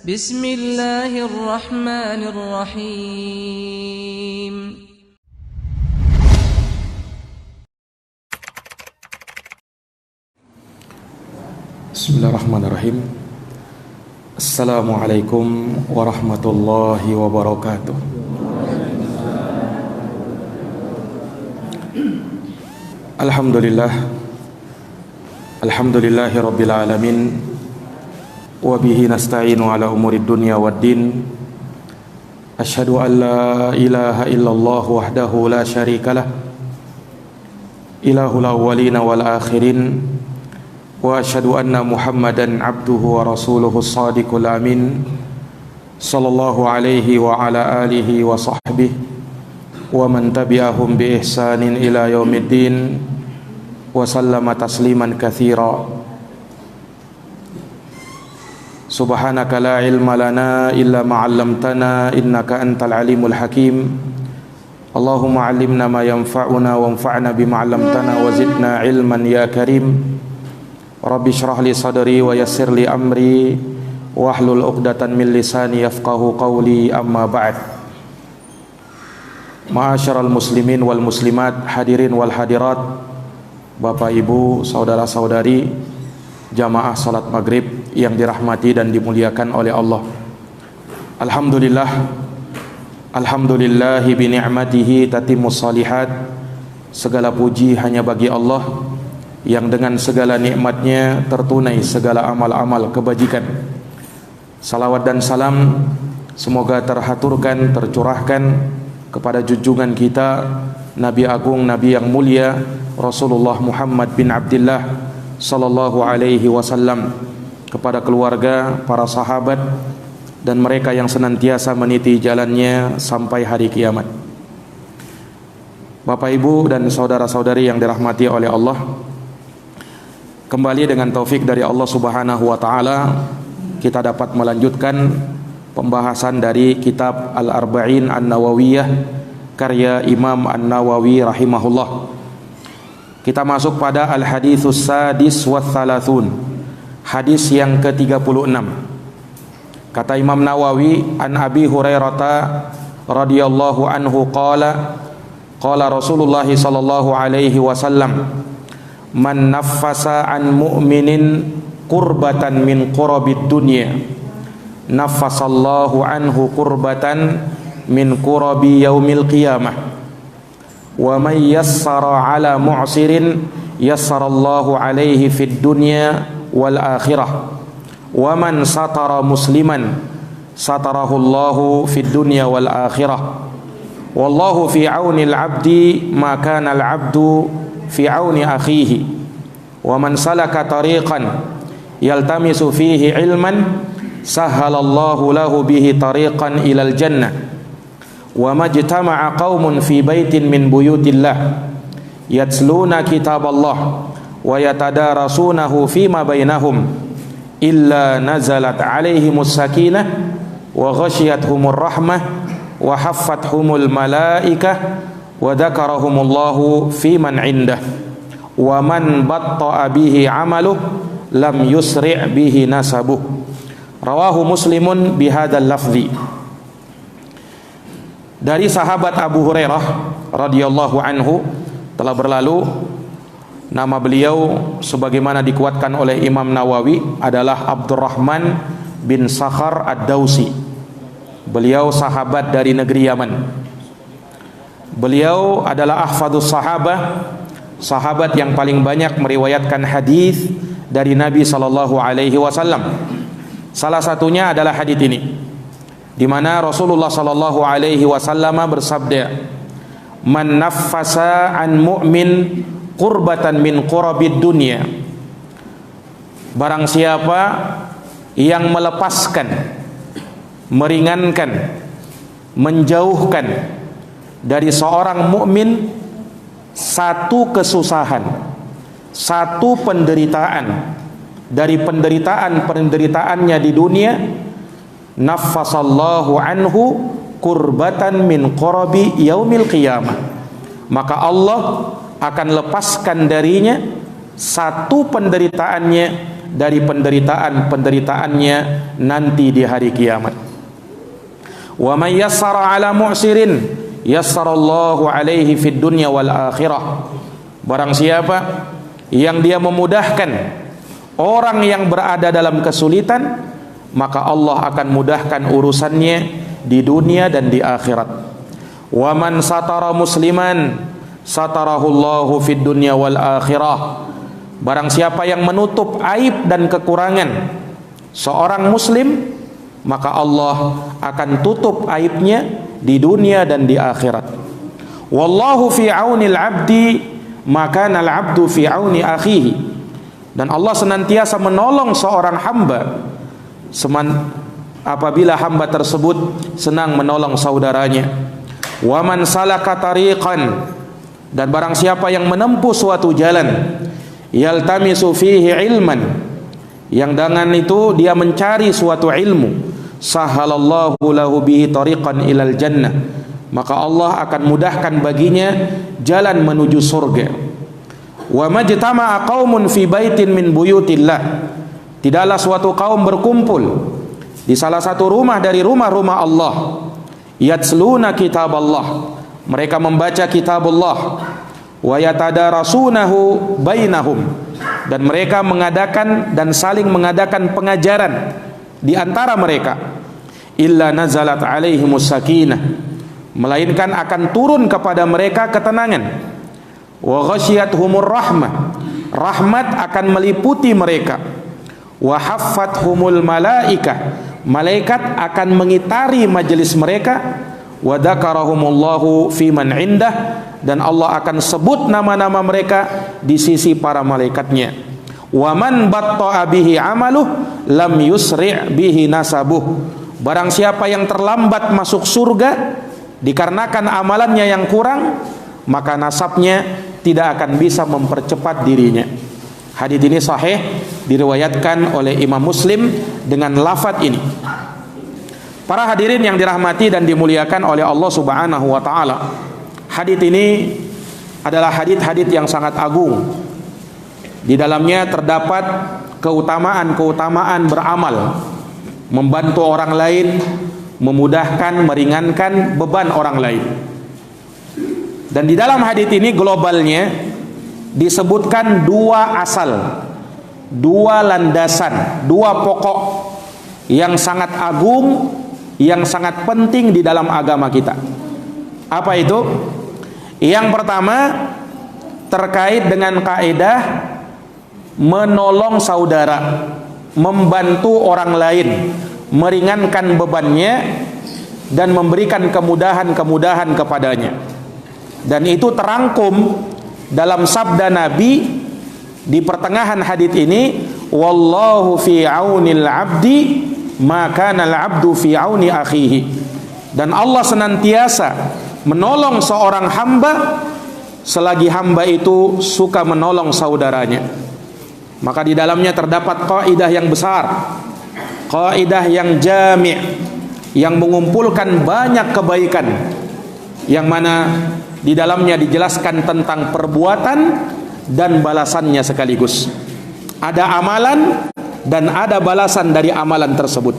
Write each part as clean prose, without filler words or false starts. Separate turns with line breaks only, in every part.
Bismillahirrahmanirrahim.
Bismillahirrahmanirrahim. Assalamualaikum warahmatullahi wabarakatuh. Alhamdulillah. Alhamdulillahi rabbil alamin. Wa bihi nasta'inu ala umurid dunya waddin. Asyhadu an la ilaha illallah wahdahu la syarikalah, ilahul awwalina wal akhirin. Wa asyhadu anna Muhammadan abduhu wa rasuluhu shadiqul amin, sallallahu alaihi wa ala alihi wa sahbihi wa man tabi'ahum bi ihsanin ila yaumiddin wa sallama tasliman katsira. Subhanaka la ilma lana illa ma 'allamtana innaka antal alimul hakim. Allahumma 'allimna ma yanfa'una wanfa'na bima 'allamtana wa zidna ilman ya karim. Rabbi shrah li sadri wa yassir li amri wahlul 'uqdatan min lisani yafqahu qawli, amma ba'd. Ma'asyiral muslimin wal muslimat, hadirin wal hadirat, Bapak Ibu, saudara-saudari, jamaah salat maghrib yang dirahmati dan dimuliakan oleh Allah. Alhamdulillah, alhamdulillahi bi ni'matihi tatimmus shalihat. Segala puji hanya bagi Allah yang dengan segala nikmatnya tertunai segala amal-amal kebajikan. Salawat dan salam semoga terhaturkan, tercurahkan kepada junjungan kita, Nabi Agung, Nabi yang mulia, Rasulullah Muhammad bin Abdullah sallallahu alaihi wasallam, kepada keluarga, para sahabat, dan mereka yang senantiasa meniti jalannya sampai hari kiamat. Bapak Ibu dan saudara-saudari yang dirahmati oleh Allah, kembali dengan taufik dari Allah Subhanahu wa taala, kita dapat melanjutkan pembahasan dari kitab Al-Arba'in An-Nawawiyah karya Imam An-Nawawi rahimahullah. Kita masuk pada Al-Haditsus Sadis wa Thalathun, hadis yang ke-36. Kata Imam Nawawi, an Abi Hurairah radhiyallahu anhu qala Rasulullah sallallahu alaihi wasallam, man naffasa an mu'minin qurbatan min qurabid dunya naffasallahu anhu qurbatan min qurabi yaumil qiyamah. Wa man yassara ala mu'sirin yassarallahu alaihi fid dunya wal akhirah. Wa man satara musliman satarahullahu fid dunya wal akhirah. Wallahu fi aunil abdi ma kana al abdu fi auni akhihi. Wa man salaka tariqan yaltamisu fihi ilman sahhalallahu lahu bihi tariqan ilal jannah. Wa majtama'a qaumun fi baitin min buyutillah yatsluna kitaballah wa yatadarasunahu fima bainahum illa nazalat alaihimus sakinah wa ghashiyatuhumur rahmah wa haffathumul malaikah wa dzakarahumullahu fiman indah wa man batta'a bihi amaluh lam yusri' bihi nasabuh. Rawahu Muslimun bihadzal lafzi. Dari sahabat Abu Hurairah radhiyallahu anhu telah berlalu, nama beliau sebagaimana dikuatkan oleh Imam Nawawi adalah Abdurrahman bin Sakhar Ad-Dausi. Beliau sahabat dari negeri Yaman. Beliau adalah ahfadus sahabah, sahabat yang paling banyak meriwayatkan hadis dari Nabi sallallahu alaihi wasallam. Salah satunya adalah hadis ini, di mana Rasulullah sallallahu alaihi wasallam bersabda, man naffasa an mu'min qurbatan min qurabid dunya, barang siapa yang melepaskan, meringankan, menjauhkan dari seorang mukmin satu kesusahan, satu penderitaan dari penderitaan-penderitaannya di dunia, naffasallahu anhu kurbatan min qurabi yaumil qiyamah, maka Allah akan lepaskan darinya satu penderitaannya dari penderitaan-penderitaannya nanti di hari kiamat. Wa may yassara ala mu'sirin yassarallahu alaihi fid dunya wal akhirah. Barang siapa yang dia memudahkan orang yang berada dalam kesulitan, maka Allah akan mudahkan urusannya di dunia dan di akhirat. Wa man satara musliman satarahullahu fid dunya wal akhirah. Barang siapa yang menutup aib dan kekurangan seorang muslim, maka Allah akan tutup aibnya di dunia dan di akhirat. Wallahu fi aunil abdi maka al abdu fi auni akhihi. Dan Allah senantiasa menolong seorang hamba apabila hamba tersebut senang menolong saudaranya. Wa man salaka tariqan, dan barang siapa yang menempuh suatu jalan, yaltamisu fihi ilman, yang dengan itu dia mencari suatu ilmu, sahalallahu lahu bihi tariqan ilal jannah, maka Allah akan mudahkan baginya jalan menuju surga. Wa majtama'a qaumun fi baitin min buyutillah, tidaklah suatu kaum berkumpul di salah satu rumah dari rumah-rumah Allah, yatsluna kitab Allah, mereka membaca kitab Allah, wa yatadarasunahu bainahum, dan mereka mengadakan dan saling mengadakan pengajaran di antara mereka, illa nazalat alaihimus sakinah, melainkan akan turun kepada mereka ketenangan, wa ghasyiyatuhumur rahmah, rahmat akan meliputi mereka, wa haffathumul malaikah, malaikat akan mengitari majelis mereka, wa dzakarahumullahu fi man indah, dan Allah akan sebut nama-nama mereka di sisi para malaikatnya. Wa man batta'a bihi amaluh lam yusri' bihi nasabuh, barang siapa yang terlambat masuk surga dikarenakan amalannya yang kurang, maka nasabnya tidak akan bisa mempercepat dirinya. Hadits ini sahih, diriwayatkan oleh Imam Muslim dengan lafaz ini. Para hadirin yang dirahmati dan dimuliakan oleh Allah Subhanahu wa taala, hadits ini adalah hadits yang sangat agung. Di dalamnya terdapat keutamaan-keutamaan beramal, membantu orang lain, memudahkan, meringankan beban orang lain. Dan di dalam hadits ini globalnya disebutkan dua asal, dua landasan, dua pokok yang sangat agung, yang sangat penting di dalam agama kita. Apa itu? Yang pertama terkait dengan kaidah menolong saudara, membantu orang lain, meringankan bebannya dan memberikan kemudahan-kemudahan kepadanya. Dan itu terangkum dalam sabda Nabi di pertengahan hadits ini, wallahu fi aunil abdi maka al abdu fi auni akhihi. Dan Allah senantiasa menolong seorang hamba selagi hamba itu suka menolong saudaranya. Maka di dalamnya terdapat kaidah yang besar, kaidah yang jami', yang mengumpulkan banyak kebaikan, yang mana di dalamnya dijelaskan tentang perbuatan dan balasannya sekaligus. Ada amalan dan ada balasan dari amalan tersebut.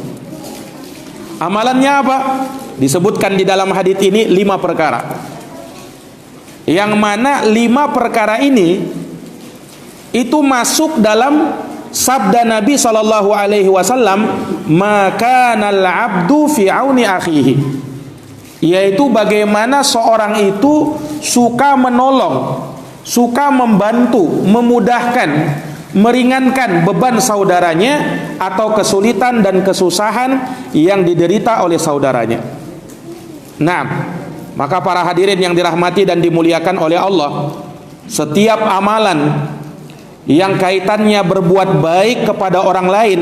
Amalannya apa? Disebutkan di dalam hadits ini 5 perkara. Yang mana 5 perkara ini itu masuk dalam sabda Nabi sallallahu alaihi wasallam, maka al abdu fi auni akhihi, yaitu bagaimana seorang itu suka menolong, suka membantu, memudahkan, meringankan beban saudaranya atau kesulitan dan kesusahan yang diderita oleh saudaranya. Nah, maka para hadirin yang dirahmati dan dimuliakan oleh Allah, setiap amalan yang kaitannya berbuat baik kepada orang lain,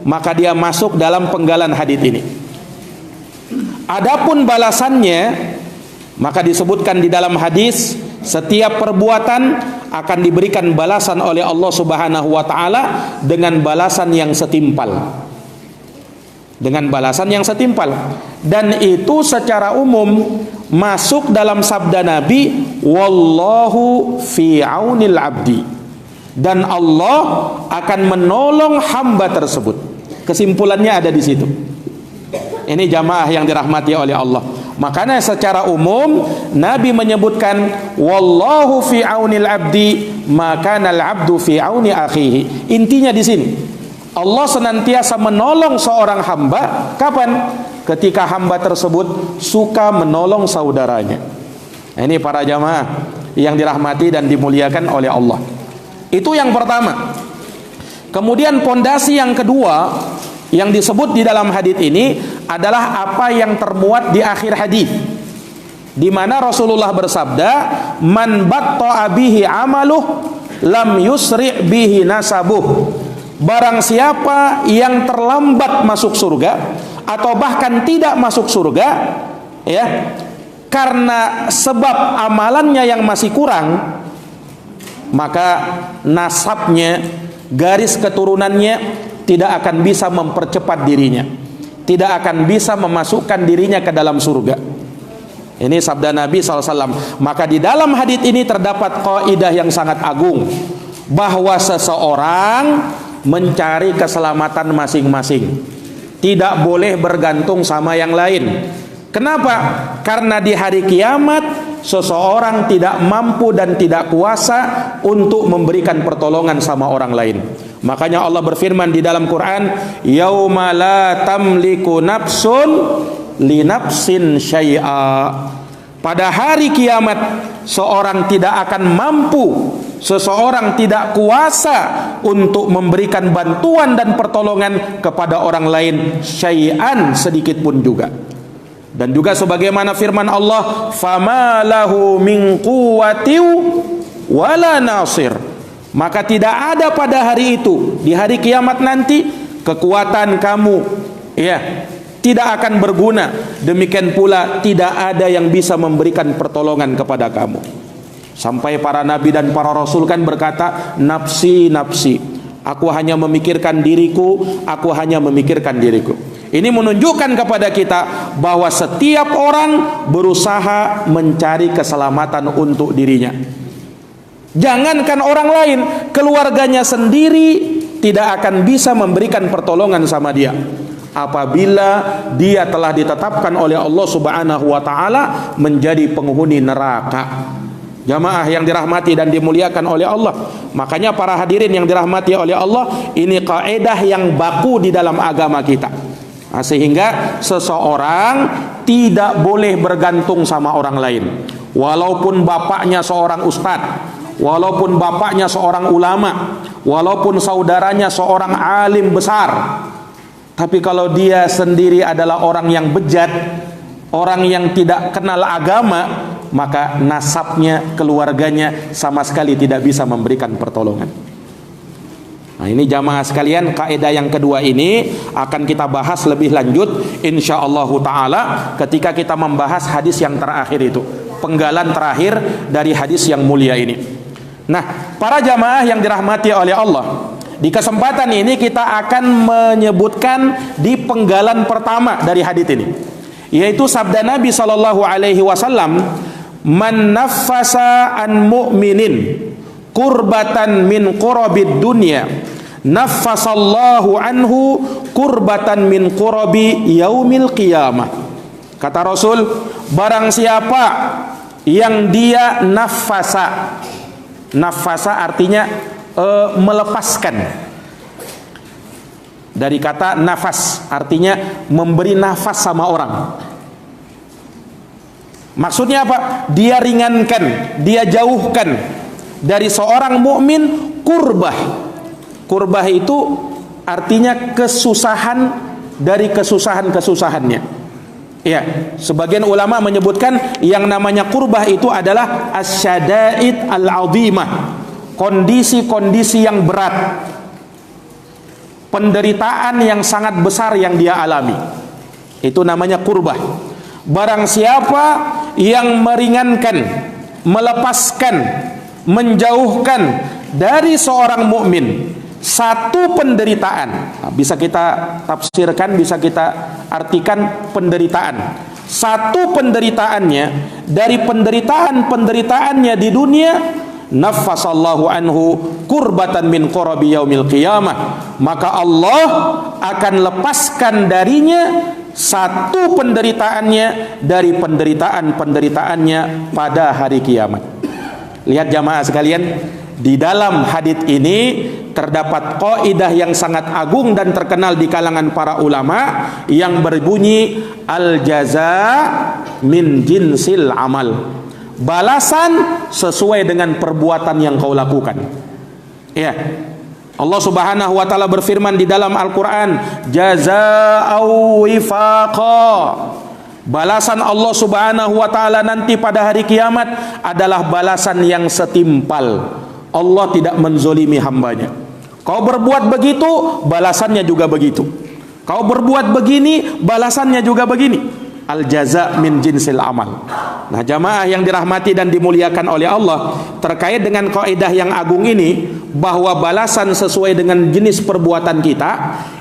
maka dia masuk dalam penggalan hadits ini. Adapun balasannya, maka disebutkan di dalam hadis, setiap perbuatan akan diberikan balasan oleh Allah Subhanahu wa taala dengan balasan yang setimpal. Dengan balasan yang setimpal. Dan itu secara umum masuk dalam sabda Nabi, wallahu fi aunil abdi, dan Allah akan menolong hamba tersebut. Kesimpulannya ada di situ. Ini jamaah yang dirahmati oleh Allah. Makanya secara umum Nabi menyebutkan wallahu fi aunil abdi maka al abdu fi auni akhihi. Intinya di sini Allah senantiasa menolong seorang hamba kapan? Ketika hamba tersebut suka menolong saudaranya. Ini para jamaah yang dirahmati dan dimuliakan oleh Allah. Itu yang pertama. Kemudian pondasi yang kedua yang disebut di dalam hadis ini adalah apa yang termuat di akhir hadis, di mana Rasulullah bersabda, "Man batta'a bihi amaluh lam yusri' bihi nasabuh." Barang siapa yang terlambat masuk surga atau bahkan tidak masuk surga, ya, karena sebab amalannya yang masih kurang, maka nasabnya, garis keturunannya tidak akan bisa mempercepat dirinya, tidak akan bisa memasukkan dirinya ke dalam surga. Ini sabda Nabi SAW. Maka di dalam hadits ini terdapat kaidah yang sangat agung, bahwa seseorang mencari keselamatan masing-masing, tidak boleh bergantung sama yang lain. Kenapa? Karena di hari kiamat seseorang tidak mampu dan tidak kuasa untuk memberikan pertolongan sama orang lain. Makanya Allah berfirman di dalam Quran, yauma la tamliku nafsun li nafsin syai'a. Pada hari kiamat seorang tidak akan mampu, seseorang tidak kuasa untuk memberikan bantuan dan pertolongan kepada orang lain syai'an, sedikit pun juga. Dan juga sebagaimana firman Allah, fama lahu min quwwatin wala nasir. Maka tidak ada pada hari itu, di hari kiamat nanti, kekuatan kamu, ya, tidak akan berguna. Demikian pula tidak ada yang bisa memberikan pertolongan kepada kamu. Sampai para nabi dan para rasul kan berkata, nafsi nafsi, aku hanya memikirkan diriku, aku hanya memikirkan diriku. Ini menunjukkan kepada kita bahwa setiap orang berusaha mencari keselamatan untuk dirinya. Jangankan orang lain, keluarganya sendiri tidak akan bisa memberikan pertolongan sama dia apabila dia telah ditetapkan oleh Allah Subhanahu wa taala menjadi penghuni neraka. Jamaah yang dirahmati dan dimuliakan oleh Allah. Makanya para hadirin yang dirahmati oleh Allah, ini kaidah yang baku di dalam agama kita. Nah, sehingga seseorang tidak boleh bergantung sama orang lain. Walaupun bapaknya seorang ustadz, walaupun bapaknya seorang ulama, walaupun saudaranya seorang alim besar, tapi kalau dia sendiri adalah orang yang bejat, orang yang tidak kenal agama, maka nasabnya, keluarganya sama sekali tidak bisa memberikan pertolongan. Nah, ini jamaah sekalian, kaidah yang kedua ini akan kita bahas lebih lanjut insyaallah taala ketika kita membahas hadis yang terakhir itu, penggalan terakhir dari hadis yang mulia ini. Nah, para jamaah yang dirahmati oleh Allah, di kesempatan ini kita akan menyebutkan di penggalan pertama dari hadis ini, yaitu sabda Nabi sallallahu alaihi wasallam, man naffasa an mu'minin kurbatan min qurabid dunya naffasallahu anhu kurbatan min qurabi yaumil qiyamah. Kata Rasul, barang siapa yang dia nafasa, nafasa artinya melepaskan, dari kata nafas artinya memberi nafas sama orang. Maksudnya apa? Dia ringankan, dia jauhkan dari seorang mukmin kurbah. Kurbah itu artinya kesusahan dari kesusahan-kesusahannya. Ya, sebagian ulama menyebutkan yang namanya kurbah itu adalah asyadaid al-azimah, kondisi-kondisi yang berat, penderitaan yang sangat besar yang dia alami. Itu namanya kurbah. Barang siapa yang meringankan, melepaskan, menjauhkan dari seorang mukmin satu penderitaan, nah, bisa kita tafsirkan, bisa kita artikan penderitaan, satu penderitaannya dari penderitaan-penderitaannya di dunia, naffasallahu anhu kurbatan min qurabi yaumil qiyamah, maka Allah akan lepaskan darinya satu penderitaannya dari penderitaan-penderitaannya pada hari kiamat. Lihat jamaah sekalian, di dalam hadits ini terdapat kaidah yang sangat agung dan terkenal di kalangan para ulama yang berbunyi al jaza min jinsil amal. Balasan sesuai dengan perbuatan yang kau lakukan. Ya. Allah Subhanahu wa taala berfirman di dalam Al-Qur'an, jazaa'u wifaqa. Balasan Allah Subhanahu wa taala nanti pada hari kiamat adalah balasan yang setimpal. Allah tidak menzolimi hambanya. Kau berbuat begitu, balasannya juga begitu. Kau berbuat begini, balasannya juga begini. Al jaza min jinsil amal. Nah, jamaah yang dirahmati dan dimuliakan oleh Allah, terkait dengan kaidah yang agung ini, bahwa balasan sesuai dengan jenis perbuatan kita,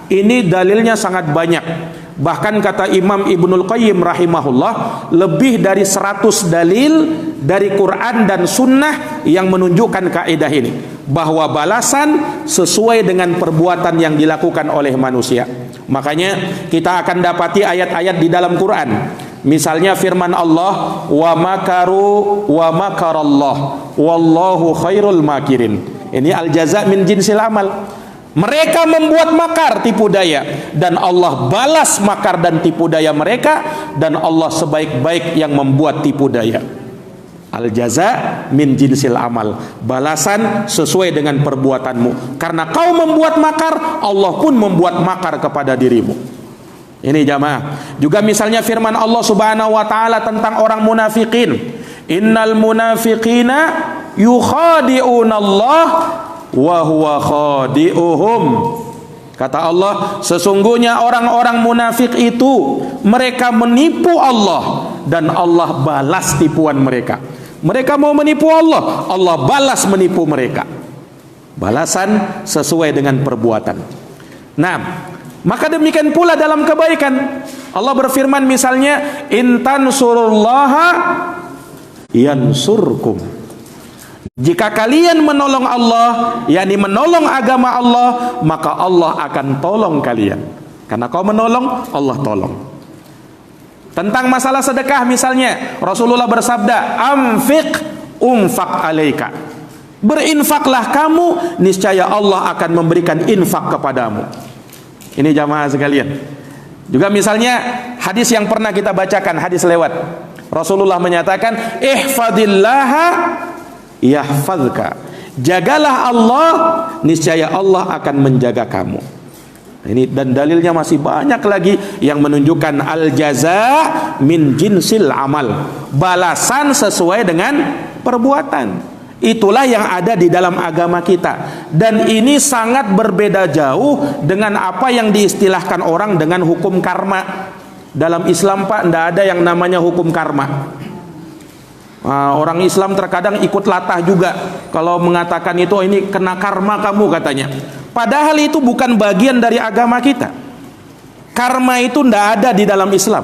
ini dalilnya sangat banyak. Bahkan kata Imam Ibnul Qayyim rahimahullah, lebih dari 100 dalil dari Quran dan Sunnah yang menunjukkan kaidah ini, bahwa balasan sesuai dengan perbuatan yang dilakukan oleh manusia. Makanya kita akan dapati ayat-ayat di dalam Quran, misalnya firman Allah, wa makaru wa makarallah wallahu khairul makirin. Ini al jaza min jinsil amal. Mereka membuat makar, tipu daya, dan Allah balas makar dan tipu daya mereka, dan Allah sebaik-baik yang membuat tipu daya. Al jaza min jinsil amal. Balasan sesuai dengan perbuatanmu. Karena kau membuat makar, Allah pun membuat makar kepada dirimu. Ini jamaah. Juga misalnya firman Allah Subhanahu wa taala tentang orang munafikin. Innal munafiqina yukhadi'unallah wa huwa khadi'uhum. Kata Allah, sesungguhnya orang-orang munafik itu mereka menipu Allah dan Allah balas tipuan mereka. Mereka mau menipu Allah, Allah balas menipu mereka. Balasan sesuai dengan perbuatan. Nah, maka demikian pula dalam kebaikan. Allah berfirman misalnya, intan surullaha yansurkum. Jika kalian menolong Allah, yakni menolong agama Allah, maka Allah akan tolong kalian. Karena kau menolong, Allah tolong. Tentang masalah sedekah misalnya, Rasulullah bersabda, anfiq umfaq alaika. Berinfaklah kamu, niscaya Allah akan memberikan infak kepadamu. Ini jamaah sekalian. Juga misalnya hadis yang pernah kita bacakan, hadis lewat. Rasulullah menyatakan, ihfadillaha yahfazka. Jagalah Allah, niscaya Allah akan menjaga kamu. Ini dan dalilnya masih banyak lagi yang menunjukkan al jaza min jinsil amal. Balasan sesuai dengan perbuatan. Itulah yang ada di dalam agama kita. Dan ini sangat berbeda jauh dengan apa yang diistilahkan orang dengan hukum karma. Dalam Islam, Pak, tidak ada yang namanya hukum karma. Orang Islam terkadang ikut latah juga kalau mengatakan itu, ini kena karma kamu katanya. Padahal itu bukan bagian dari agama kita. Karma itu tidak ada di dalam Islam.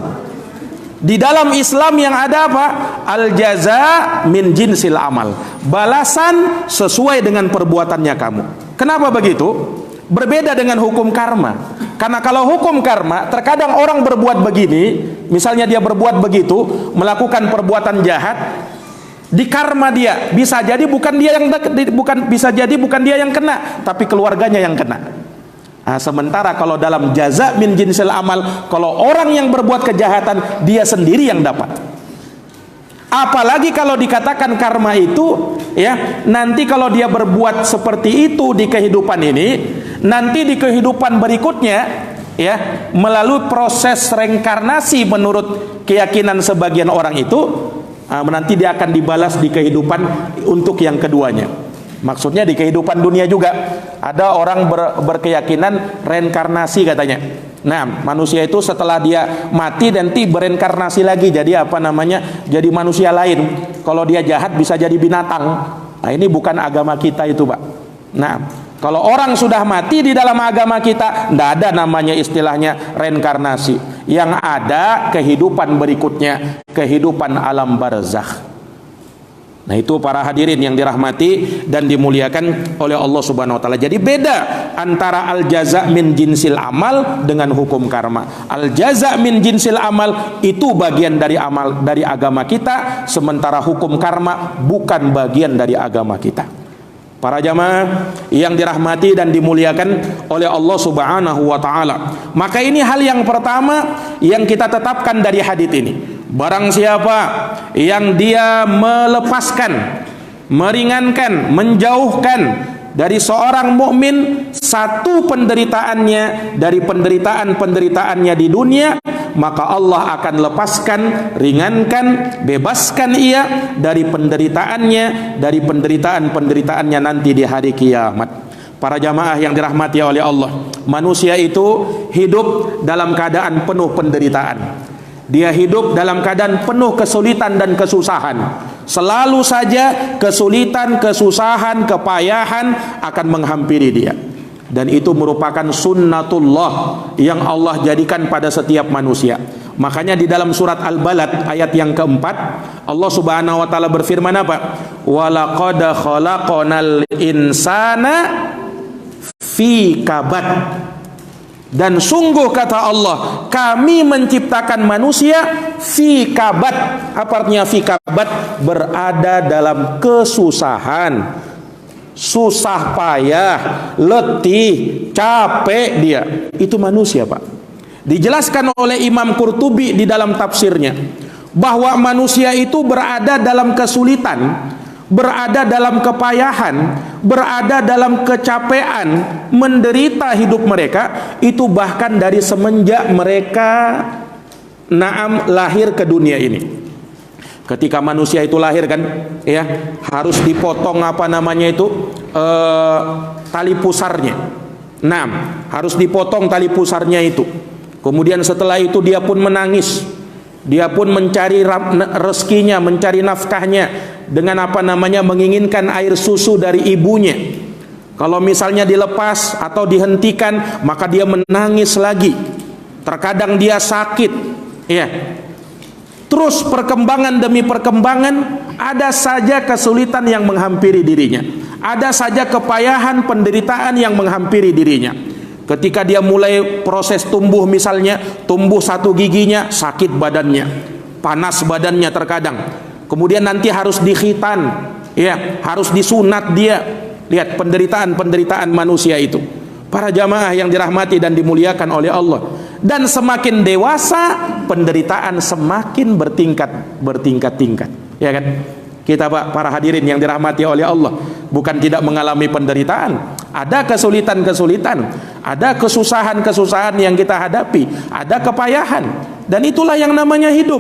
Di dalam Islam yang ada apa? Al jaza min jinsil amal. Balasan sesuai dengan perbuatannya kamu. Kenapa begitu? Berbeda dengan hukum karma. Karena kalau hukum karma, terkadang orang berbuat begini, misalnya dia berbuat begitu, melakukan perbuatan jahat, di karma dia bisa jadi bukan dia yang bukan dia yang kena, tapi keluarganya yang kena. Nah, sementara kalau dalam jaza min jinsil amal, kalau orang yang berbuat kejahatan dia sendiri yang dapat. Apalagi kalau dikatakan karma itu, ya, nanti kalau dia berbuat seperti itu di kehidupan ini, nanti di kehidupan berikutnya, ya, melalui proses reinkarnasi menurut keyakinan sebagian orang itu, nanti dia akan dibalas di kehidupan untuk yang keduanya. Maksudnya di kehidupan dunia juga ada orang berkeyakinan reinkarnasi katanya. Nah, manusia itu setelah dia mati nanti bereinkarnasi lagi jadi jadi manusia lain. Kalau dia jahat bisa jadi binatang. Nah, ini bukan agama kita itu, Pak. Nah, kalau orang sudah mati di dalam agama kita, tidak ada namanya istilahnya reinkarnasi. Yang ada kehidupan berikutnya, kehidupan alam barzakh. Nah, itu para hadirin yang dirahmati dan dimuliakan oleh Allah Subhanahu wa taala. Jadi beda antara al jaza min jinsil amal dengan hukum karma. Al jaza min jinsil amal itu bagian dari amal dari agama kita, sementara hukum karma bukan bagian dari agama kita. Para jamaah yang dirahmati dan dimuliakan oleh Allah Subhanahu wa taala. Maka ini hal yang pertama yang kita tetapkan dari hadits ini. Barang siapa yang dia melepaskan, meringankan, menjauhkan dari seorang mukmin satu penderitaannya dari penderitaan-penderitaannya di dunia, maka Allah akan lepaskan, ringankan, bebaskan ia dari penderitaannya, dari penderitaan-penderitaannya nanti di hari kiamat. Para jamaah yang dirahmati oleh Allah, manusia itu hidup dalam keadaan penuh penderitaan. Dia hidup dalam keadaan penuh kesulitan dan kesusahan. Selalu saja kesulitan, kesusahan, kepayahan akan menghampiri dia. Dan itu merupakan sunnatullah yang Allah jadikan pada setiap manusia. Makanya di dalam surat Al-Balad ayat yang keempat, Allah Subhanahu wa taala berfirman apa? Walaqad khalaqnal insana fi kabad. Dan sungguh kata Allah, kami menciptakan manusia fi kabad. Apa artinya fi kabad? Berada dalam kesusahan, susah payah, letih, capek dia. Itu manusia, Pak. Dijelaskan oleh Imam Qurtubi di dalam tafsirnya bahwa manusia itu berada dalam kesulitan, berada dalam kepayahan, berada dalam kecapean, menderita hidup mereka itu bahkan dari semenjak mereka lahir ke dunia ini. Ketika manusia itu lahir kan, ya, harus dipotong tali pusarnya. Harus dipotong tali pusarnya itu. Kemudian setelah itu dia pun menangis. Dia pun mencari rezekinya, mencari nafkahnya dengan menginginkan air susu dari ibunya. Kalau misalnya dilepas atau dihentikan, maka dia menangis lagi. Terkadang dia sakit, ya. Terus perkembangan demi perkembangan, ada saja kesulitan yang menghampiri dirinya. Ada saja kepayahan, penderitaan yang menghampiri dirinya. Ketika dia mulai proses tumbuh, misalnya tumbuh satu giginya, sakit badannya, panas badannya terkadang. Kemudian nanti harus dikhitan, ya, harus disunat dia. Lihat penderitaan-penderitaan manusia itu. Para jamaah yang dirahmati dan dimuliakan oleh Allah. Dan semakin dewasa, penderitaan semakin bertingkat-tingkat. Ya kan? Kita, Pak, para hadirin yang dirahmati oleh Allah, bukan tidak mengalami penderitaan. Ada kesulitan-kesulitan, ada kesusahan-kesusahan yang kita hadapi, ada kepayahan. Dan itulah yang namanya hidup.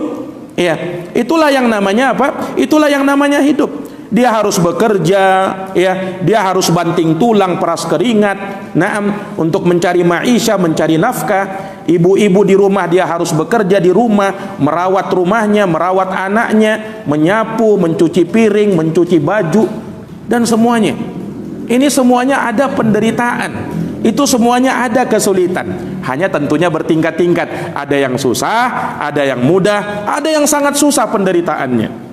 Ya, itulah yang namanya apa? Itulah yang namanya hidup. Dia harus bekerja, ya, dia harus banting tulang, peras keringat, untuk mencari maisha, mencari nafkah. Ibu-ibu di rumah dia harus bekerja di rumah, merawat rumahnya, merawat anaknya, menyapu, mencuci piring, mencuci baju, dan semuanya. Ini semuanya ada penderitaan. Itu semuanya ada kesulitan. Hanya tentunya bertingkat-tingkat. Ada yang susah, ada yang mudah, ada yang sangat susah penderitaannya.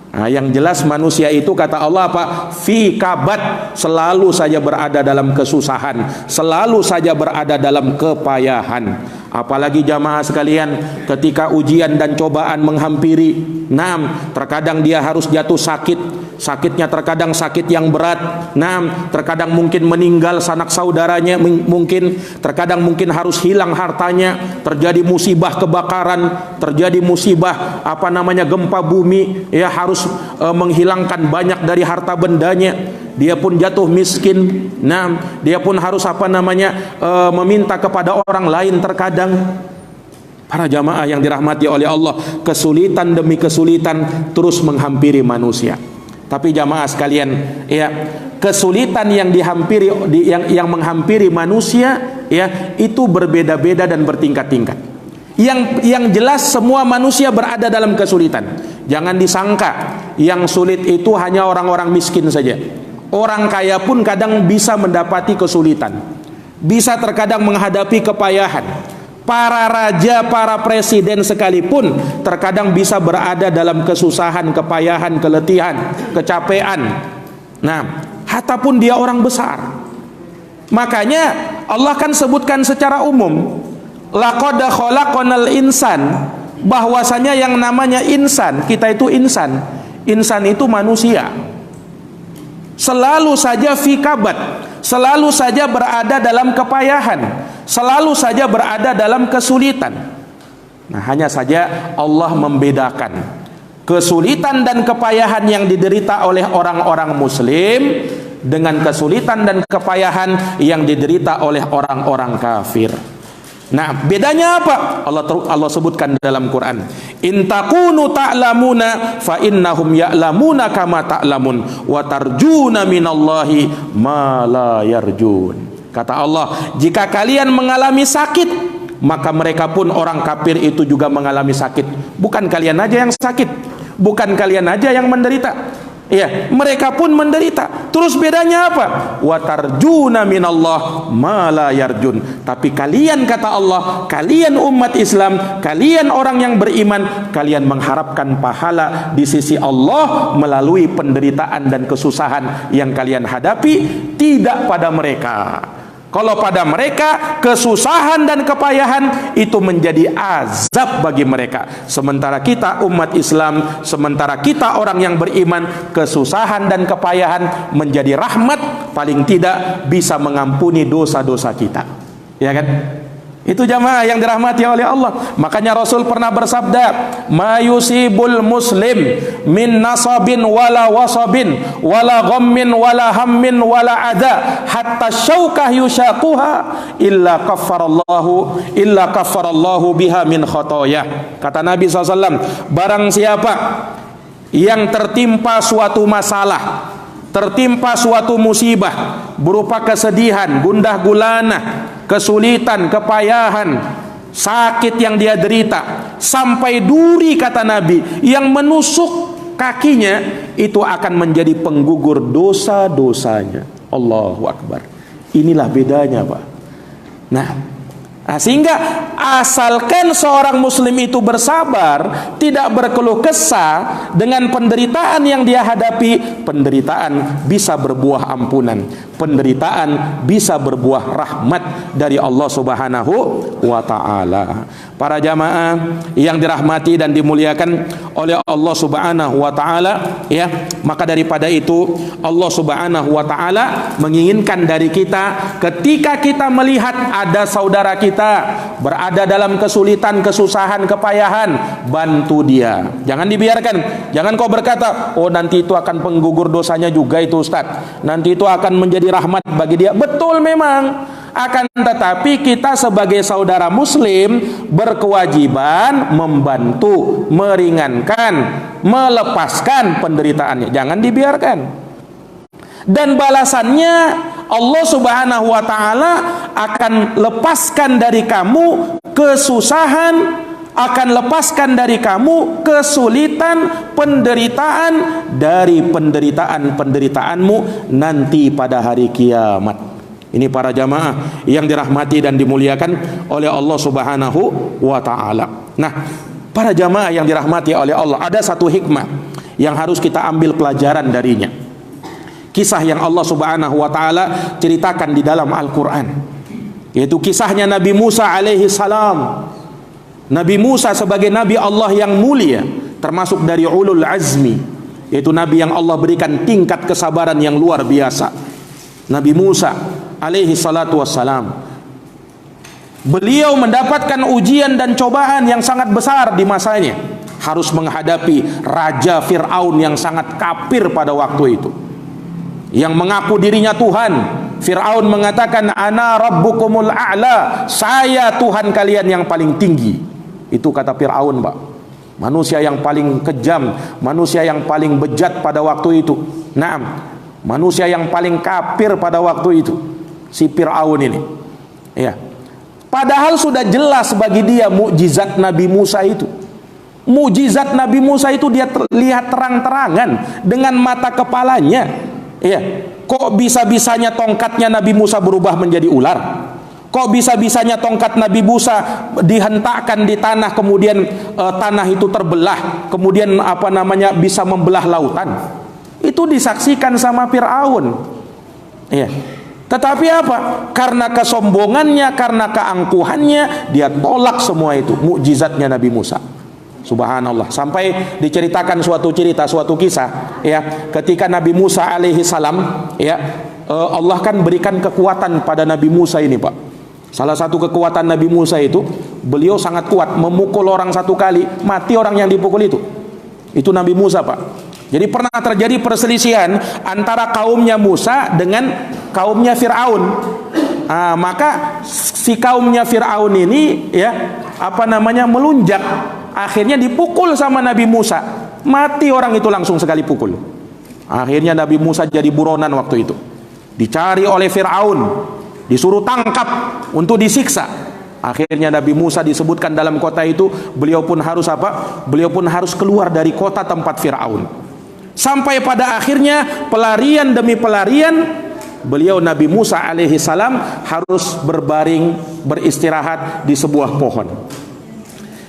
Nah, yang jelas manusia itu kata Allah apa? Fi kabad, selalu saja berada dalam kesusahan, selalu saja berada dalam kepayahan. Apalagi jamaah sekalian, ketika ujian dan cobaan menghampiri, terkadang dia harus jatuh sakit. Sakitnya terkadang sakit yang berat. Terkadang mungkin meninggal sanak saudaranya, mungkin terkadang mungkin harus hilang hartanya, terjadi musibah kebakaran, terjadi musibah gempa bumi, ya, harus menghilangkan banyak dari harta bendanya. Dia pun jatuh miskin. Dia pun harus meminta kepada orang lain terkadang. Para jamaah yang dirahmati oleh Allah, kesulitan demi kesulitan terus menghampiri manusia. Tapi jamaah sekalian, ya, kesulitan yang yang menghampiri manusia, ya, itu berbeda-beda dan bertingkat-tingkat. Yang jelas semua manusia berada dalam kesulitan. Jangan disangka yang sulit itu hanya orang-orang miskin saja. Orang kaya pun kadang bisa mendapati kesulitan, bisa terkadang menghadapi kepayahan. Para raja, para presiden sekalipun terkadang bisa berada dalam kesusahan, kepayahan, keletihan, kecapean. Nah, hatapun dia orang besar. Makanya Allah kan sebutkan secara umum, laqad khalaqnal insan, bahwasanya yang namanya insan, kita itu insan. Insan itu manusia. Selalu saja fi kabad, selalu saja berada dalam kepayahan, selalu saja berada dalam kesulitan. Nah, hanya saja Allah membedakan kesulitan dan kepayahan yang diderita oleh orang-orang muslim dengan kesulitan dan kepayahan yang diderita oleh orang-orang kafir. Nah, bedanya apa? Allah sebutkan dalam Quran, in takunu ta'lamuna fa innahum ya'lamuna kama ta'lamun wa tarjuna minallahi ma la yarjun. Kata Allah, jika kalian mengalami sakit, maka mereka pun orang kafir itu juga mengalami sakit. Bukan kalian aja yang sakit, bukan kalian aja yang menderita. Ya, mereka pun menderita. Terus bedanya apa? Wa tarjuna minallah ma la yarjun. Tapi kalian, kata Allah, kalian umat Islam, kalian orang yang beriman, kalian mengharapkan pahala di sisi Allah melalui penderitaan dan kesusahan yang kalian hadapi, tidak pada mereka. Kalau pada mereka kesusahan dan kepayahan itu menjadi azab bagi mereka. Sementara kita umat Islam, sementara kita orang yang beriman, kesusahan dan kepayahan menjadi rahmat, paling tidak bisa mengampuni dosa-dosa kita. Ya kan? Itu jamaah yang dirahmati oleh Allah. Makanya Rasul pernah bersabda, ma yusibul muslim min nasabin wala wasabin wala ghammin wala hammin wala adha hatta syaukah yushaquha illa kaffarallahu biha min khotoyah. Kata Nabi SAW, barang siapa yang tertimpa suatu masalah, tertimpa suatu musibah berupa kesedihan, gundah gulana, kesulitan, kepayahan, sakit yang dia derita, sampai duri, kata Nabi, yang menusuk kakinya, itu akan menjadi penggugur dosa-dosanya. Allahu Akbar. Inilah bedanya, Pak. Nah, sehingga asalkan seorang muslim itu bersabar, tidak berkeluh kesah dengan penderitaan yang dia hadapi, penderitaan bisa berbuah ampunan, penderitaan bisa berbuah rahmat dari Allah Subhanahu wa ta'ala. Para jamaah yang dirahmati dan dimuliakan oleh Allah Subhanahu wa ta'ala, ya, maka daripada itu Allah Subhanahu wa ta'ala menginginkan dari kita, ketika kita melihat ada saudara kita berada dalam kesulitan, kesusahan, kepayahan, bantu dia. Jangan dibiarkan. Jangan kau berkata, oh nanti itu akan penggugur dosanya juga itu Ustaz, nanti itu akan menjadi rahmat bagi dia. Betul memang, akan tetapi kita sebagai saudara muslim berkewajiban membantu, meringankan, melepaskan penderitaannya. Jangan dibiarkan. Dan balasannya Allah Subhanahu wa ta'ala akan lepaskan dari kamu kesusahan, akan lepaskan dari kamu kesulitan, penderitaan dari penderitaan-penderitaanmu nanti pada hari kiamat. Ini para jamaah yang dirahmati dan dimuliakan oleh Allah Subhanahu wa ta'ala. Nah, para jamaah yang dirahmati oleh Allah, ada satu hikmah yang harus kita ambil pelajaran darinya. Kisah yang Allah Subhanahu wa ta'ala ceritakan di dalam Al-Quran, yaitu kisahnya Nabi Musa alaihi salam. Nabi Musa sebagai Nabi Allah yang mulia, termasuk dari ulul azmi, yaitu Nabi yang Allah berikan tingkat kesabaran yang luar biasa. Nabi Musa alaihi salatu wassalam, beliau mendapatkan ujian dan cobaan yang sangat besar di masanya. Harus menghadapi Raja Fir'aun yang sangat kafir pada waktu itu, yang mengaku dirinya Tuhan. Fir'aun mengatakan, ana rabbukumul a'la, saya Tuhan kalian yang paling tinggi. Itu kata Fir'aun, Pak. Manusia yang paling kejam, manusia yang paling bejat pada waktu itu. Naam, manusia yang paling kafir pada waktu itu, si Fir'aun ini. Ya. Padahal sudah jelas bagi dia mukjizat Nabi Musa itu. Mukjizat Nabi Musa itu dia lihat terang-terangan dengan mata kepalanya. Iya, kok bisa-bisanya tongkatnya Nabi Musa berubah menjadi ular? Kok bisa-bisanya tongkat Nabi Musa dihentakkan di tanah, kemudian tanah itu terbelah, kemudian bisa membelah lautan? Itu disaksikan sama Fir'aun. Iya. Tetapi apa? Karena kesombongannya, karena keangkuhannya, dia tolak semua itu, mukjizatnya Nabi Musa. Subhanallah. Sampai diceritakan suatu kisah, ya, ketika Nabi Musa alaihi salam, ya, Allah kan berikan kekuatan pada Nabi Musa ini, Pak. Salah satu kekuatan Nabi Musa itu, beliau sangat kuat, memukul orang satu kali, mati orang yang dipukul itu. Itu Nabi Musa, Pak. Jadi pernah terjadi perselisihan antara kaumnya Musa dengan kaumnya Fir'aun. Maka si kaumnya Fir'aun ini, ya, melunjak. Akhirnya dipukul sama Nabi Musa. Mati orang itu langsung sekali pukul. Akhirnya Nabi Musa jadi buronan waktu itu. Dicari oleh Fir'aun, disuruh tangkap untuk disiksa. Akhirnya Nabi Musa disebutkan dalam kota itu, beliau pun harus Beliau pun harus keluar dari kota tempat Fir'aun. Sampai pada akhirnya pelarian demi pelarian, beliau Nabi Musa alaihi salam harus berbaring, beristirahat di sebuah pohon.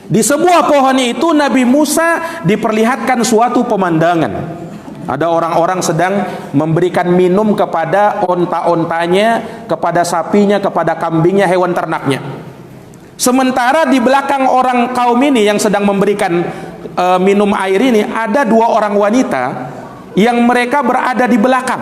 Di sebuah pohon itu Nabi Musa diperlihatkan suatu pemandangan. Ada orang-orang sedang memberikan minum kepada onta-ontanya, kepada sapinya, kepada kambingnya, hewan ternaknya. Sementara di belakang orang kaum ini yang sedang memberikan minum air ini, ada dua orang wanita yang mereka berada di belakang,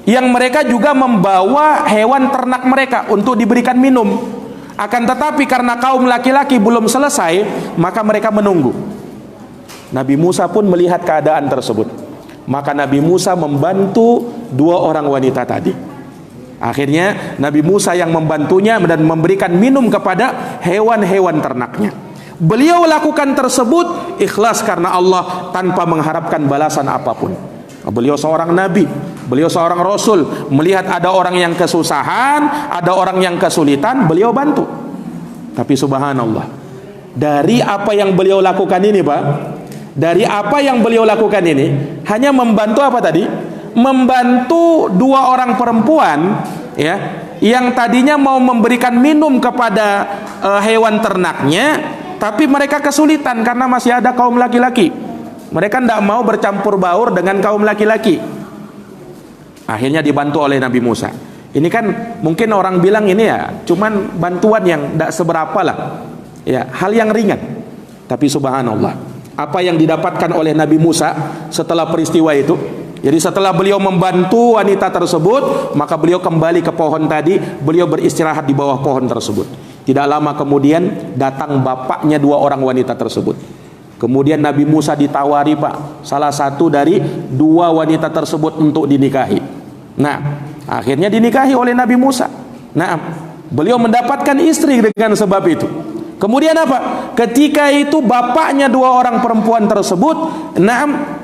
yang mereka juga membawa hewan ternak mereka untuk diberikan minum. Akan tetapi karena kaum laki-laki belum selesai, maka mereka menunggu. Nabi Musa pun melihat keadaan tersebut. Maka Nabi Musa membantu dua orang wanita tadi. Akhirnya Nabi Musa yang membantunya dan memberikan minum kepada hewan-hewan ternaknya. Beliau lakukan tersebut ikhlas karena Allah, tanpa mengharapkan balasan apapun. Beliau seorang nabi, beliau seorang rasul. Melihat ada orang yang kesusahan, ada orang yang kesulitan, beliau bantu. Tapi subhanallah, dari apa yang beliau lakukan ini, Pak, dari apa yang beliau lakukan ini, hanya membantu apa tadi? Membantu dua orang perempuan, ya, yang tadinya mau memberikan minum kepada hewan ternaknya, tapi mereka kesulitan karena masih ada kaum laki-laki. Mereka tidak mau bercampur baur dengan kaum laki-laki. Akhirnya dibantu oleh Nabi Musa. Ini kan mungkin orang bilang ini ya cuman bantuan yang tidak seberapa lah, ya, hal yang ringan. Tapi subhanallah, apa yang didapatkan oleh Nabi Musa setelah peristiwa itu. Jadi setelah beliau membantu wanita tersebut, maka beliau kembali ke pohon tadi, beliau beristirahat di bawah pohon tersebut. Tidak lama kemudian datang bapaknya dua orang wanita tersebut. Kemudian Nabi Musa ditawari, Pak, salah satu dari dua wanita tersebut untuk dinikahi. Nah, akhirnya dinikahi oleh Nabi Musa. Nah, beliau mendapatkan istri dengan sebab itu. Kemudian apa? Ketika itu bapaknya dua orang perempuan tersebut,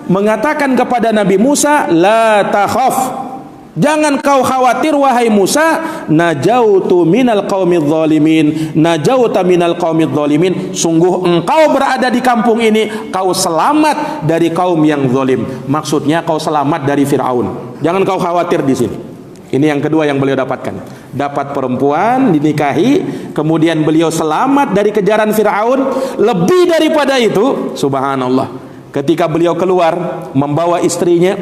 mengatakan kepada Nabi Musa, la takhaf, jangan kau khawatir wahai Musa, najautu minal qaumidz zalimin, najauta minal qaumidz zalimin, sungguh engkau berada di kampung ini, kau selamat dari kaum yang zalim. Maksudnya kau selamat dari Fir'aun. Jangan kau khawatir di sini. Ini yang kedua yang beliau dapatkan. Dapat perempuan, dinikahi, kemudian beliau selamat dari kejaran Fir'aun. Lebih daripada itu, subhanallah, ketika beliau keluar membawa istrinya,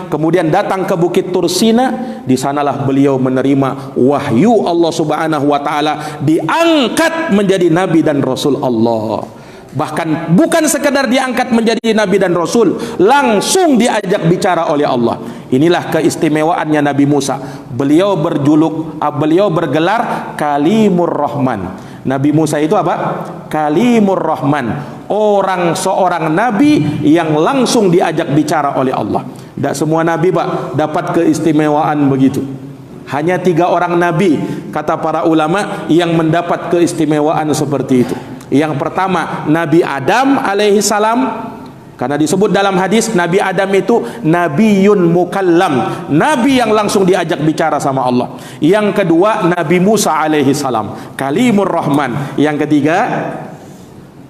kemudian datang ke Bukit Tursina, di sanalah beliau menerima wahyu Allah Subhanahu wa taala, diangkat menjadi nabi dan rasul Allah. Bahkan bukan sekedar diangkat menjadi nabi dan rasul, langsung diajak bicara oleh Allah. Inilah keistimewaannya Nabi Musa. Beliau bergelar Kalimur Rahman. Nabi Musa itu apa? Kalimur Rahman, seorang nabi yang langsung diajak bicara oleh Allah. Tidak semua nabi, Pak, dapat keistimewaan begitu. Hanya 3 orang nabi, kata para ulama, yang mendapat keistimewaan seperti itu. Yang pertama Nabi Adam alaihi salam, karena disebut dalam hadis Nabi Adam itu nabiyun mukallam, nabi yang langsung diajak bicara sama Allah. Yang kedua Nabi Musa alaihi salam, Kalimur Rahman. Yang ketiga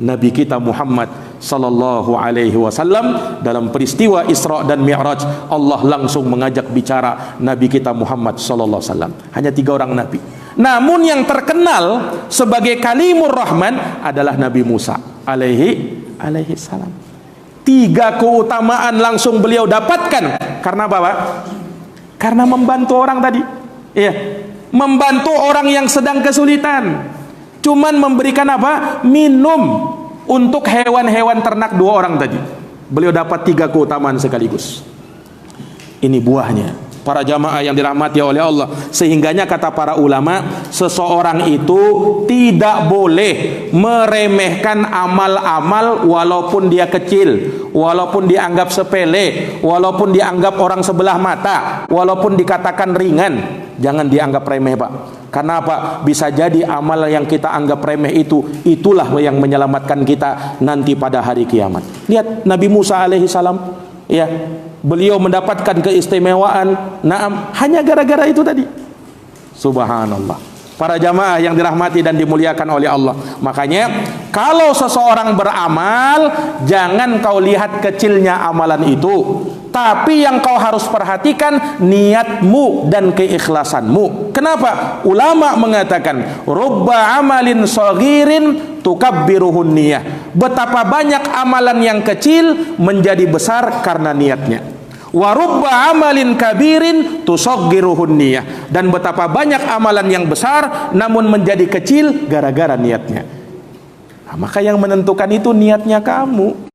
Nabi kita Muhammad sallallahu alaihi wasallam, dalam peristiwa Isra dan Mi'raj Allah langsung mengajak bicara Nabi kita Muhammad sallallahu alaihi wasallam. Hanya 3 orang nabi. Namun yang terkenal sebagai Kalimur Rahman adalah Nabi Musa alaihi salam. 3 keutamaan langsung beliau dapatkan. Karena apa, Pak? Karena membantu orang tadi. Iya, membantu orang yang sedang kesulitan. Cuman memberikan apa? Minum untuk hewan-hewan ternak 2 orang tadi. Beliau dapat 3 keutamaan sekaligus. Ini buahnya. Para jamaah yang dirahmati oleh Allah, sehingganya kata para ulama, seseorang itu tidak boleh meremehkan amal-amal walaupun dia kecil, walaupun dianggap sepele, walaupun dianggap orang sebelah mata, walaupun dikatakan ringan. Jangan dianggap remeh, Pak. Karena apa? Bisa jadi amal yang kita anggap remeh itulah yang menyelamatkan kita nanti pada hari kiamat. Lihat Nabi Musa alaihi salam, ya, beliau mendapatkan keistimewaan, naam, hanya gara-gara itu tadi. Subhanallah. Para jamaah yang dirahmati dan dimuliakan oleh Allah. Makanya kalau seseorang beramal, jangan kau lihat kecilnya amalan itu, tapi yang kau harus perhatikan niatmu dan keikhlasanmu. Kenapa? Ulama mengatakan rubba amalin saghirin tukabbiruhun niyah. Betapa banyak amalan yang kecil menjadi besar karena niatnya. Wa rubba amalin kabirin tusaggiruhun niyah. Dan betapa banyak amalan yang besar namun menjadi kecil gara-gara niatnya. Nah, maka yang menentukan itu niatnya kamu.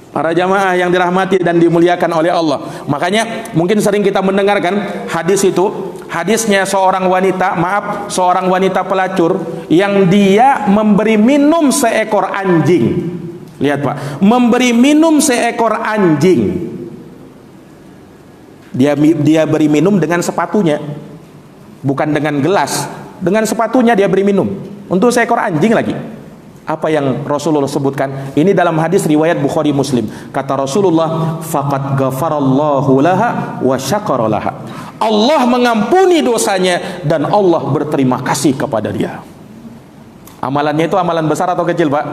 Para jamaah yang dirahmati dan dimuliakan oleh Allah. Makanya mungkin sering kita mendengarkan hadis itu, hadisnya seorang wanita pelacur yang dia memberi minum seekor anjing. Lihat, Pak, memberi minum seekor anjing. Dia beri minum dengan sepatunya, bukan dengan gelas. Dengan sepatunya dia beri minum untuk seekor anjing lagi. Apa yang Rasulullah sebutkan? Ini dalam hadis riwayat Bukhari Muslim. Kata Rasulullah, faqad ghafarallahu laha wa syakara laha. Allah mengampuni dosanya dan Allah berterima kasih kepada dia. Amalannya itu amalan besar atau kecil, Pak?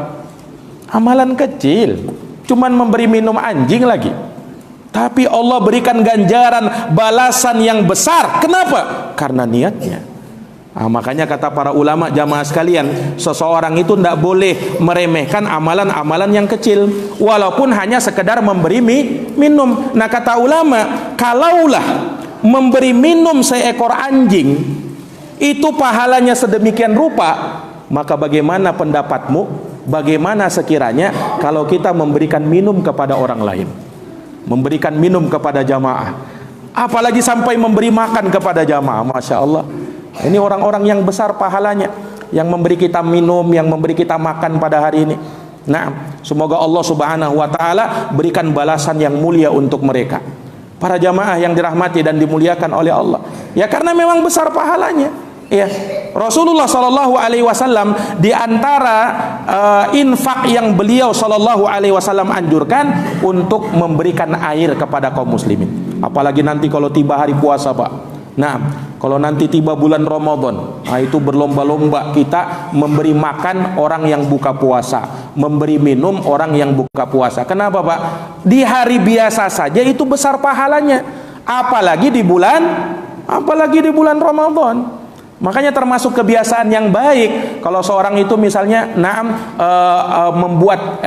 Amalan kecil. Cuman memberi minum anjing lagi. Tapi Allah berikan ganjaran balasan yang besar. Kenapa? Karena niatnya. Nah, makanya kata para ulama jamaah sekalian, seseorang itu tidak boleh meremehkan amalan-amalan yang kecil, walaupun hanya sekedar memberi minum. Nah, kata ulama, kalaulah memberi minum seekor anjing itu pahalanya sedemikian rupa, maka bagaimana pendapatmu? Bagaimana sekiranya kalau kita memberikan minum kepada orang lain, memberikan minum kepada jamaah, apalagi sampai memberi makan kepada jamaah? Masya Allah. Ini orang-orang yang besar pahalanya, yang memberi kita minum, yang memberi kita makan pada hari ini. Nah, semoga Allah Subhanahu wa taala berikan balasan yang mulia untuk mereka. Para jamaah yang dirahmati dan dimuliakan oleh Allah. Ya, karena memang besar pahalanya. Ya, Rasulullah Shallallahu Alaihi Wasallam di antara infak yang beliau Shallallahu Alaihi Wasallam anjurkan untuk memberikan air kepada kaum muslimin. Apalagi nanti kalau tiba hari puasa, Pak. Nah, kalau nanti tiba bulan Ramadan, nah itu berlomba-lomba kita memberi makan orang yang buka puasa, memberi minum orang yang buka puasa. Kenapa, Pak? Di hari biasa saja itu besar pahalanya, apalagi di bulan Ramadan. Makanya termasuk kebiasaan yang baik kalau seorang itu misalnya membuat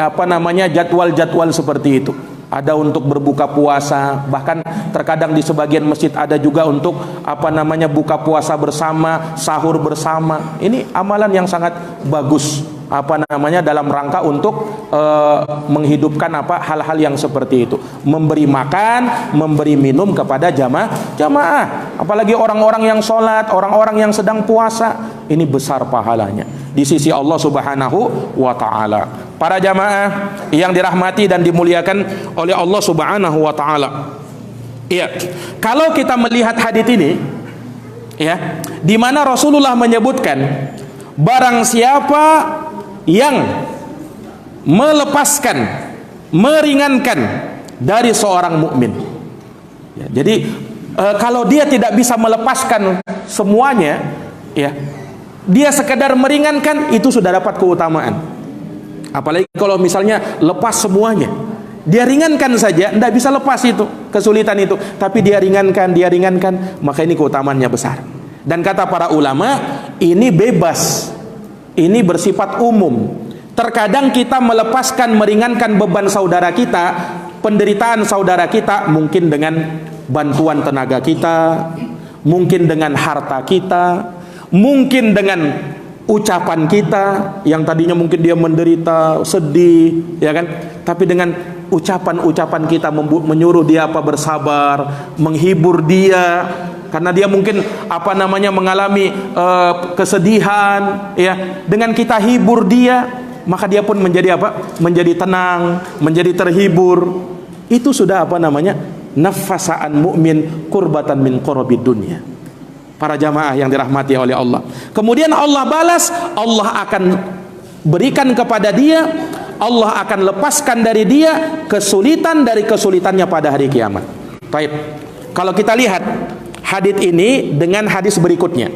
jadwal-jadwal seperti itu. Ada untuk berbuka puasa, bahkan terkadang di sebagian masjid ada juga untuk buka puasa bersama, sahur bersama. Ini amalan yang sangat bagus dalam rangka untuk menghidupkan hal-hal yang seperti itu, memberi makan, memberi minum kepada jamaah, apalagi orang-orang yang sholat, orang-orang yang sedang puasa. Ini besar pahalanya di sisi Allah Subhanahu wa taala. Para jamaah yang dirahmati dan dimuliakan oleh Allah Subhanahu wa taala. Iya, kalau kita melihat hadits ini, ya, di mana Rasulullah menyebutkan barang siapa yang melepaskan, meringankan dari seorang mukmin. Ya, jadi kalau dia tidak bisa melepaskan semuanya, ya, dia sekedar meringankan, itu sudah dapat keutamaan. Apalagi kalau misalnya lepas semuanya, dia ringankan saja, tidak bisa lepas itu kesulitan itu, tapi dia ringankan, maka ini keutamaannya besar. Dan kata para ulama, ini bebas, ini bersifat umum. Terkadang kita melepaskan, meringankan beban saudara kita, penderitaan saudara kita, mungkin dengan bantuan tenaga kita, mungkin dengan harta kita, mungkin dengan ucapan kita yang tadinya mungkin dia menderita, sedih, ya kan? Tapi dengan ucapan-ucapan kita menyuruh dia bersabar, menghibur dia, karena dia mungkin mengalami kesedihan, ya. Dengan kita hibur dia, maka dia pun menjadi menjadi tenang, menjadi terhibur. Itu sudah nafasaan mukmin kurbatan min qurabid dunya. Para jamaah yang dirahmati oleh Allah. Kemudian Allah balas, Allah akan berikan kepada dia, Allah akan lepaskan dari dia kesulitan dari kesulitannya pada hari kiamat. Baik. Kalau kita lihat hadis ini dengan hadis berikutnya,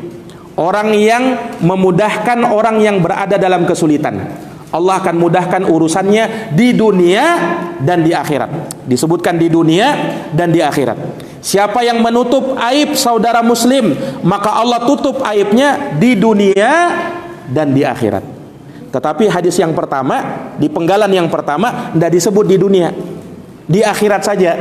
orang yang memudahkan orang yang berada dalam kesulitan, Allah akan mudahkan urusannya di dunia dan di akhirat. Disebutkan di dunia dan di akhirat. Siapa yang menutup aib saudara muslim, maka Allah tutup aibnya di dunia dan di akhirat. Tetapi hadis yang pertama, di penggalan yang pertama, tidak disebut di dunia, di akhirat saja.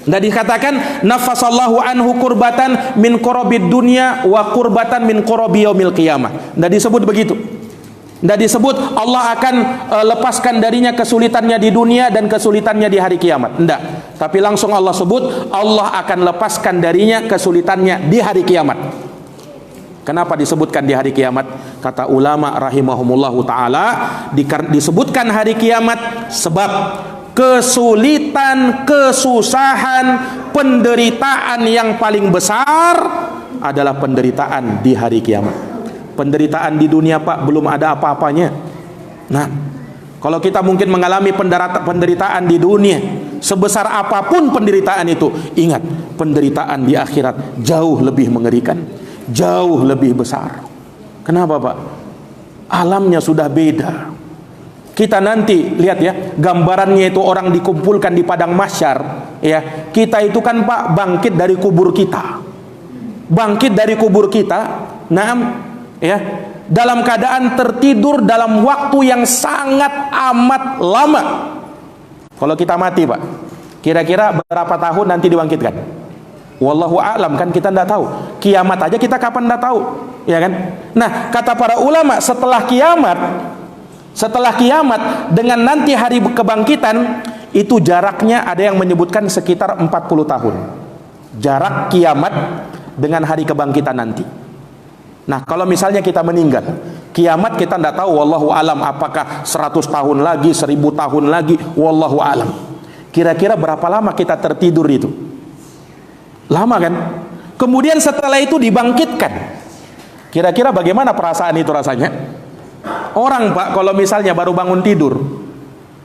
Tidak dikatakan nafasallahu anhu kurbatan min qurabid dunya wa kurbatan min qurabi yaumil qiyamah. Tidak disebut begitu. Tidak disebut Allah akan lepaskan darinya kesulitannya di dunia dan kesulitannya di hari kiamat. Tidak. Tapi langsung Allah sebut Allah akan lepaskan darinya kesulitannya di hari kiamat. Kenapa disebutkan di hari kiamat? Kata ulama rahimahumullahu ta'ala, disebutkan hari kiamat sebab kesulitan, kesusahan, penderitaan yang paling besar adalah penderitaan di hari kiamat. Penderitaan di dunia Pak belum ada apa-apanya. Nah, kalau kita mungkin mengalami penderitaan di dunia, sebesar apapun penderitaan itu, ingat, penderitaan di akhirat jauh lebih mengerikan, jauh lebih besar. Kenapa Pak? Alamnya sudah beda. Kita nanti lihat ya, gambarannya itu orang dikumpulkan di padang mahsyar, ya. Kita itu kan Pak bangkit dari kubur kita. Bangkit dari kubur kita, ya, dalam keadaan tertidur dalam waktu yang sangat amat lama. Kalau kita mati Pak, kira-kira berapa tahun nanti dibangkitkan? Wallahu a'lam, kan kita tidak tahu. Kiamat aja kita kapan tidak tahu, ya kan? Nah, kata para ulama, setelah kiamat dengan nanti hari kebangkitan, itu jaraknya ada yang menyebutkan sekitar 40 tahun. Jarak kiamat dengan hari kebangkitan nanti. Nah, kalau misalnya kita meninggal, kiamat kita tidak tahu, wallahu alam, apakah 100 tahun lagi, 1000 tahun lagi, wallahu alam. Kira-kira berapa lama kita tertidur itu? Lama kan? Kemudian setelah itu dibangkitkan. Kira-kira bagaimana perasaan itu rasanya? Orang Pak, kalau misalnya baru bangun tidur,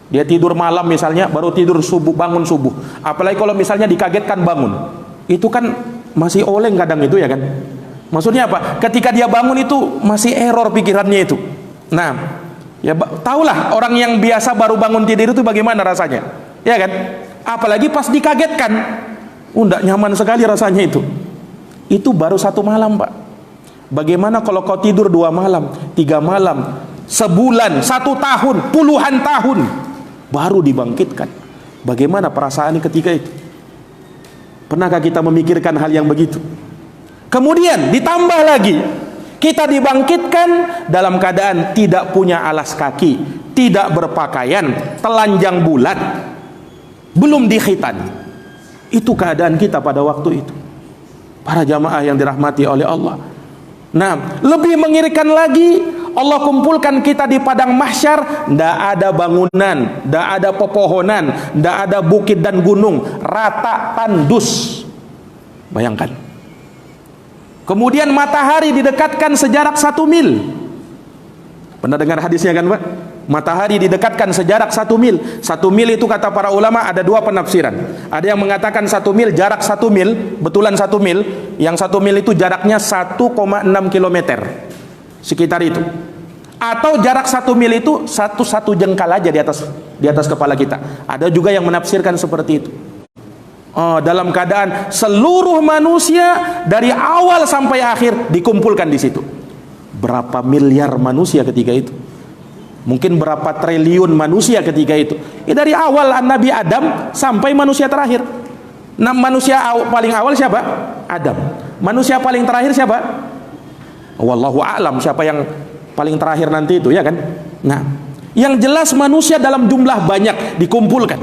dia tidur malam misalnya, baru tidur subuh, bangun subuh. Apalagi kalau misalnya dikagetkan bangun, itu kan masih oleng kadang itu, ya kan? Maksudnya apa? Ketika dia bangun itu masih error pikirannya itu. Nah, ya tahulah orang yang biasa baru bangun tidur itu bagaimana rasanya, ya kan? Apalagi pas dikagetkan, tidak nyaman sekali rasanya itu. Itu baru 1 malam Pak. Bagaimana kalau kau tidur 2 malam, 3 malam, sebulan, 1 tahun, puluhan tahun, baru dibangkitkan? Bagaimana perasaan ketika itu? Pernahkah kita memikirkan hal yang begitu? Kemudian ditambah lagi, kita dibangkitkan dalam keadaan tidak punya alas kaki, tidak berpakaian, telanjang bulat, belum dikhitan. Itu keadaan kita pada waktu itu. Para jamaah yang dirahmati oleh Allah. Nah, lebih mengerikan lagi, Allah kumpulkan kita di padang mahsyar, tidak ada bangunan, tidak ada pepohonan, tidak ada bukit dan gunung, rata tandus. Bayangkan. Kemudian matahari didekatkan sejarak 1 mil. Pernah dengar hadisnya kan Pak? Matahari didekatkan sejarak 1 mil. 1 mil itu kata para ulama ada 2 penafsiran. Ada yang mengatakan 1 mil, jarak 1 mil, betulan 1 mil. Yang 1 mil itu jaraknya 1,6 kilometer. Sekitar itu. Atau jarak 1 mil itu satu jengkal aja di atas kepala kita. Ada juga yang menafsirkan seperti itu. dalam keadaan seluruh manusia dari awal sampai akhir dikumpulkan di situ. Berapa miliar manusia ketika itu? Mungkin berapa triliun manusia ketika itu? Dari awal Nabi Adam sampai manusia terakhir. Nah, manusia paling awal siapa? Adam. Manusia paling terakhir siapa? Wallahu a'lam siapa yang paling terakhir nanti itu, ya kan? Nah, yang jelas manusia dalam jumlah banyak dikumpulkan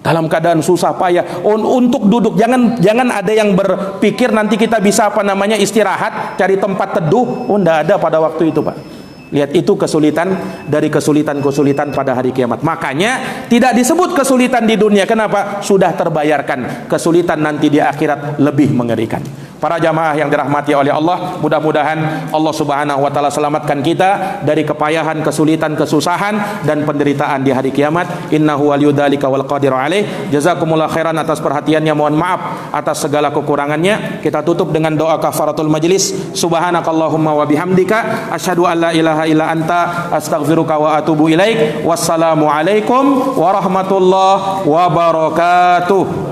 dalam keadaan susah payah untuk duduk. Jangan ada yang berpikir nanti kita bisa istirahat, cari tempat teduh. Enggak ada pada waktu itu, Pak. Lihat, itu kesulitan dari kesulitan-kesulitan pada hari kiamat. Makanya tidak disebut kesulitan di dunia. Kenapa? Sudah terbayarkan. Kesulitan nanti di akhirat lebih mengerikan. Para jamaah yang dirahmati oleh Allah, mudah-mudahan Allah Subhanahu wa taala selamatkan kita dari kepayahan, kesulitan, kesusahan dan penderitaan di hari kiamat. Innahu waliyudzalika wal qadiru alaih. Jazakumullah khairan atas perhatiannya. Mohon maaf atas segala kekurangannya. Kita tutup dengan doa kafaratul majlis. Subhanakallahumma wa bihamdika asyhadu an la ilaha illa anta astaghfiruka wa atubu ilaik. Wassalamu alaikum warahmatullahi wabarakatuh.